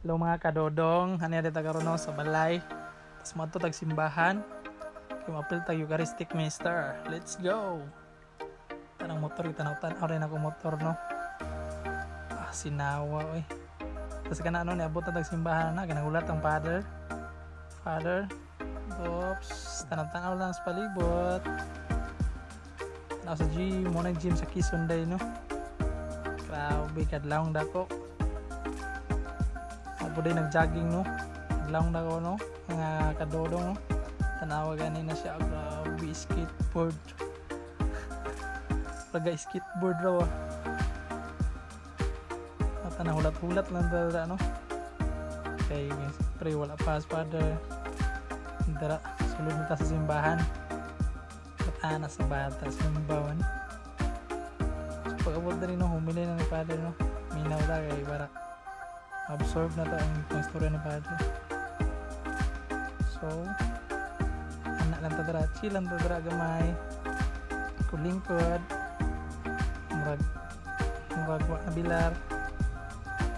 Hello mga kadodong, hani dito karon no sa balay. Tas mo tag simbahan. Kay mapil tag Eucharistic Minister. Let's go. Tanang motor tanaw-tanaw rin ako motor no. Sinawa oy. Tas kana ano niabot tag simbahan na ginagulat ang father. Father. Oops, tanaw-tanaw lang sa palibot. Tanaw sa gym, mo nag gym sa Kisunday no. Grabe kadlawng dako. Ako din nag-jogging no. Lang na ko no. Mga kadodong no. Tanawa ganin na siya. Grabe skateboard. Laga skateboard raw ah. At nahulat-hulat lang dara no. Kay pre wala pa as father. Dara sulod nita sa simbahan. At ana sa bata sa simbahan. So pag-abot na rin no, humili na ni father no. Minaw na kay para absorb na to ang istorya ni Padre. So, anak lang tadara, chill lang tadara gamay. Kulingkod. Murag wa na bilar.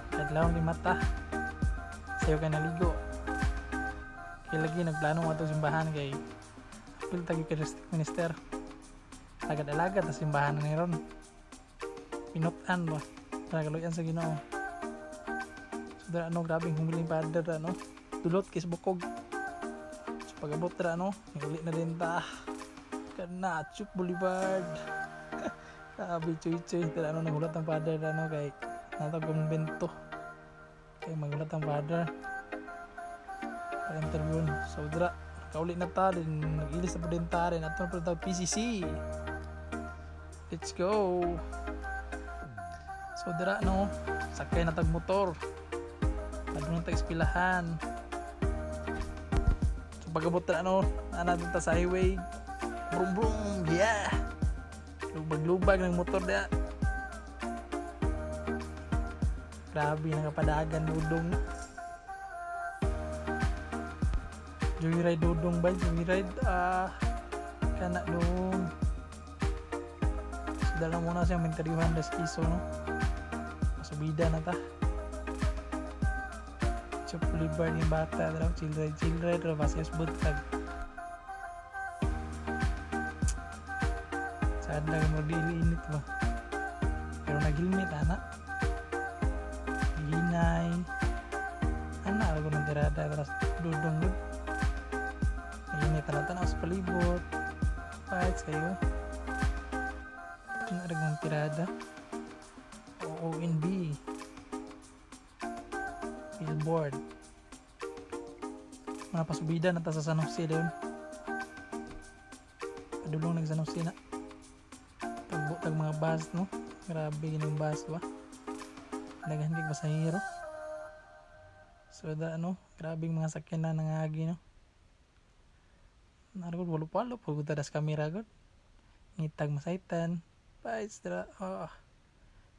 Kadlawang limata. Sayo ka naligo. Kaya lagi nagplano nga itong simbahan kay apil tagi Eucharistic Minister. Agad-alagad na simbahan na niron. Pinutan ba? Nagaluyan sa Ginoo. Dara ano grabing humiling father ano dulot kis bukog so pag-abot dara ano uli na din ta kana Chup Boulevard grabe choy dara ano nagulat ang father ano kay natag kumbento kay magulat ang father para interview so dara kauli na ta din nag-ilis na po din ta rin ato pa PCC. Let's go. So dara no sakay na tag motor nagpunta tayo ispilahan. So pag-abot na ano, natin ta sa highway. Brum brum, yeah! Lubag-lubag ng motor na. Grabe, nakapadagan dudong. Joyride dudong ba? Joyride, kana doon. So dala muna siyang menteriuhan das iso, no? Masubida na ta. Chup Boulevard yung bata daw children daw pasayos butag sad lang mo dili init ba pero nag-helmet anak hinay anak ako ng tirada terus dudong dud hinay tanaw sa palibot kahit sa'yo anak ng tirada OONB billboard mga pasubida na ta sa San Jose doon padulong nag San Jose na tagbutag mga bus no grabe yung bus ba naghan kay pasahero so da ano grabe mga sakyan na nangagi no naragod walo palo pag utadas kamera god ngitag masaitan pa extra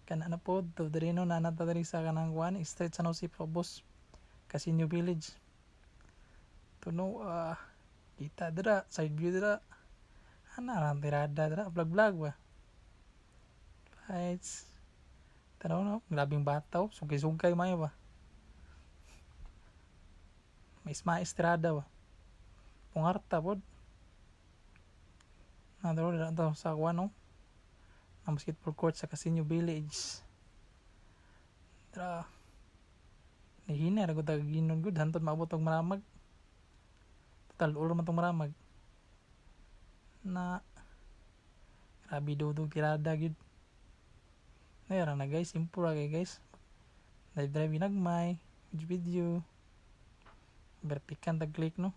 kana na pod to diri no nanata diri sa kanang kuan straight San Jose Probos kasi New Village to no kita dira side view dira ana ran tirada dira vlog ba right tanaw no grabing bataw sungkay mayo ba may estrada ba pungarta pod na daro dira to sa kuan no ang basketball court sa Casino Village. Dra. Nihina ra gud tag ginon gud hantod maabot og maramag. Total ulo man tong maramag. Na grabe dudog tirada gud. Nayara na guys, impura kay guys. Drive nagmay, video. Vertikan tag click no.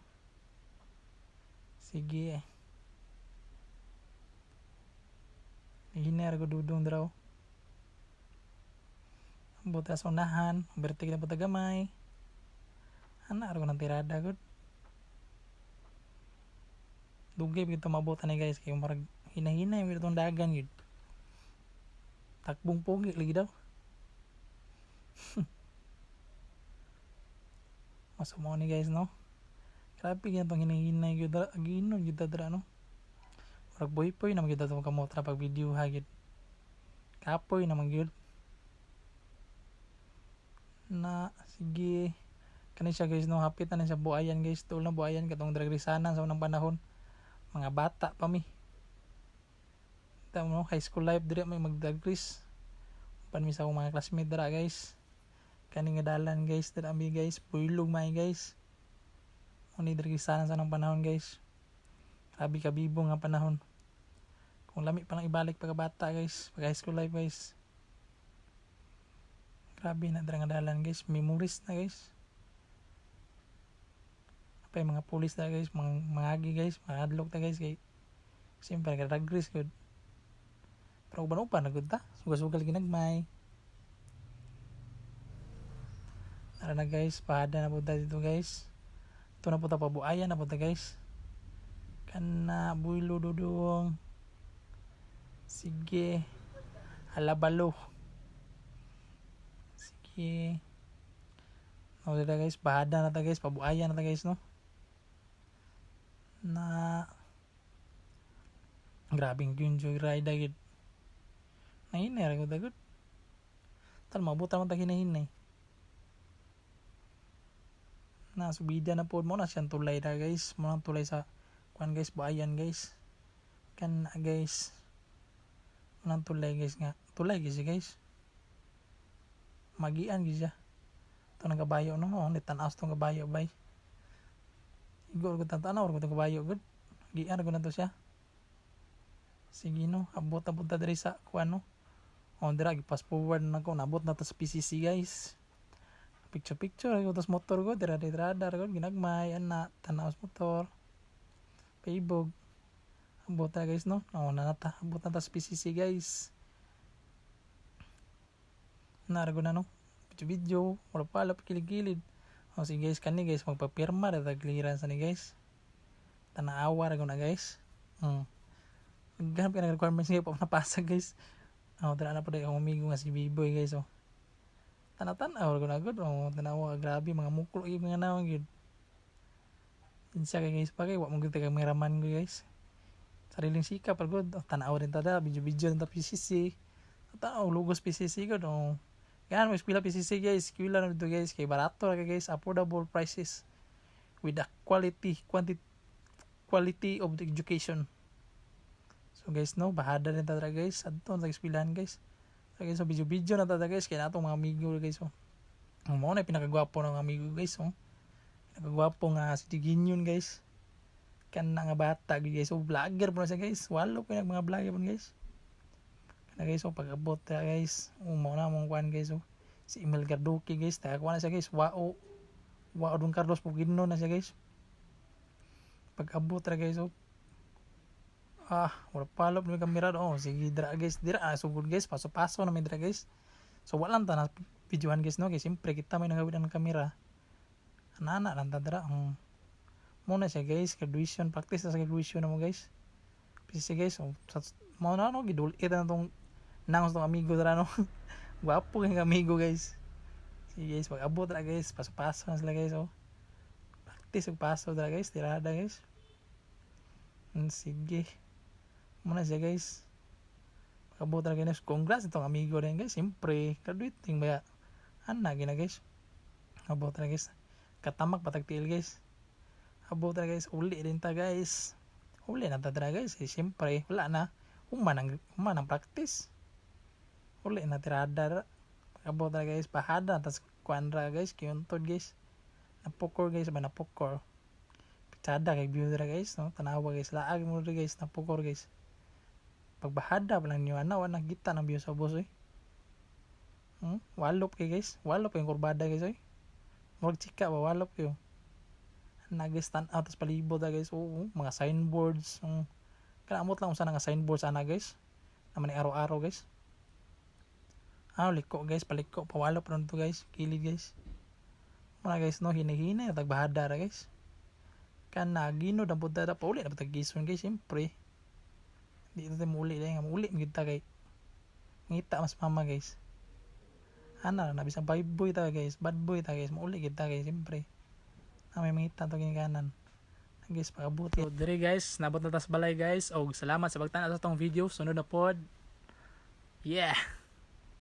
Sige hiner ko dudong draw buta sa unahan bertik na buta gamay ana ro nang tirada gud dugay bigito mabutan ni guys kay marag hinahinay bigito tong dagan gud takbong pogi lagi daw masumo ni guys no grabe gyud tong hinahinay gud ginon gud dra no murag boy-boy naman gyud atong kamot na pag video ha gyud kapoy naman gyud na sige kani siya guys no, hapit na siya buayan guys, tuol na buayan katong dragrisanan sa unang panahon, mga bata pa mi tamo high school life dire may magdagris pan mi sa akong mga classmate dira guys, kani nga dalan guys dira mi guys, puylog may guys, uni dragrisanan sa unang panahon guys, grabe kabibo nga panahon, kung lami pa lang ibalik pagka bata guys, pag high school life guys, grabe na dira nga dalan guys, memories na guys. Apay mga pulis na guys, mga agi guys, mga adlock na guys kay siyempre nagdagris good. Pero uban-uban na good ta, sugal-sugal ginagmay. Nara na guys, pahada na po ta dito guys. Ito na po ta pabuayan na po ta guys. Kana buylo dudong. Sige. Halabalo. Sige. O dito guys, pahada na ta guys, pabuayan na ta guys no. Na grabing enjoy ride agad. Nahinay ra gud agad. Tal mabuta man ta hinahinay. Na subida na pod mo na siyang tulay ra guys, mo nang tulay sa kuan guys, buayan guys. Kan guys. Mo nang tulay guys nga. Tulay guys guys. Magian guys siya. Ito ng kabayo no, ni tan-aw tong kabayo bay. Igor ko tantanaw ko tong kabayo gud. Gian ko na to siya. Sige no, abot-abot ta diri sa kuan no. O dira gi-fast forward na ko, nabot na ta sa PCC guys. Picture ko tas motor ko dira ko ginagmay ana tanaw sa motor. Paibog. Abot ta guys no. O na ta, abot na ta sa PCC guys. Narago na no. Video, wala pala kilig-kilid. O sige guys, kani guys magpapirma ra ta clearance ni guys. Tanaawa ra ko na guys. Ganap ka ng requirements nga pa napasag guys. Dala na po dahil akong amigo nga si B-Boy guys. Tanatan-aw ko na agad. Tanawa grabe mga muklo yung mga naman yun. Insya kay guys pa kay wak mong kita kameraman ko guys. Sariling sika pa good. Tanawa rin tada, video rin ta PCC. Tanaw lugos PCC ko. Yan, may eskwela PCC guys. Eskwela na dito guys. Kay barato na guys. Affordable prices. With a quality of the education. So guys no, bahada rin tatra guys. Adto sa eskwelahan guys. So guys, so video na tatra guys. Kaya natong mga amigo guys. Mo na pinakagwapo ng amigo guys. Pinakagwapo nga si Tiginyon guys. Kana nga bata guys. So vlogger po na siya guys. Walo po yung mga vlogger po guys. Kana guys, so pag-abot na guys. Mo na mong kuhan guys. Si Emil Garduki guys. Nakakuha na siya guys. Wao Don Carlos Pugino na siya guys. Pag-abot na guys. Wala palop na may kamera do. Sige dira guys, dira sugod guys, paso-paso na may dira guys. So wala ta na videohan guys no, kay siyempre kita may nagawid ng kamera. Ana lang ta dira. Muna siya guys, graduation practice sa graduation na mo guys. PC guys, mo na no gidulit na tong nangos tong amigo dira no. Gwapo kay amigo guys. Sige guys, pag-abot ra guys, paso-paso na sila guys Practice ug paso dira guys, tirada guys. Sige. Muna siya guys. Pag-abot na guys. Congrats itong amigo rin guys. Siyempre, graduating ba? Ana gina guys. Abot na guys. Katamak patagtil guys. Abot na guys. Uli rin ta guys. Uli na ta guys. Siyempre, wala na. Human ang practice. Uli na tirada. Pag-abot na guys. Pahada. Tas kuandra guys. Kiyuntod guys. Napukor guys. Napukor. Pichada kay view dira guys. No? Tanawa guys. Laag mo dira guys. Napukor guys. Pagbahada pa lang niyo wala kita ng view sa boss walop kay guys, walop yung kurbada guys murag chika ba, walop kayo nag-stand out tas palibot guys. Mga signboards kanamot lang kung saan nga signboards ana guys naman ni araw-araw guys. Liko guys, paliko pawalop ron to guys, kilid guys muna guys no, hinahinay tagbahada ra guys kan nagino na punta na pa uli na patagison guys. Siyempre di ito muli dahil nga muli magita kay ngita mas mama guys. Ana na bisang bad boy ta guys, bad boy ta guys, mauli kita guys. Siyempre na may mangita to ginikanan guys, pag-abuti. So diri guys, nabot na tas balay guys. Salamat sa pagtan sa tong video. Sunod na pod, yeah.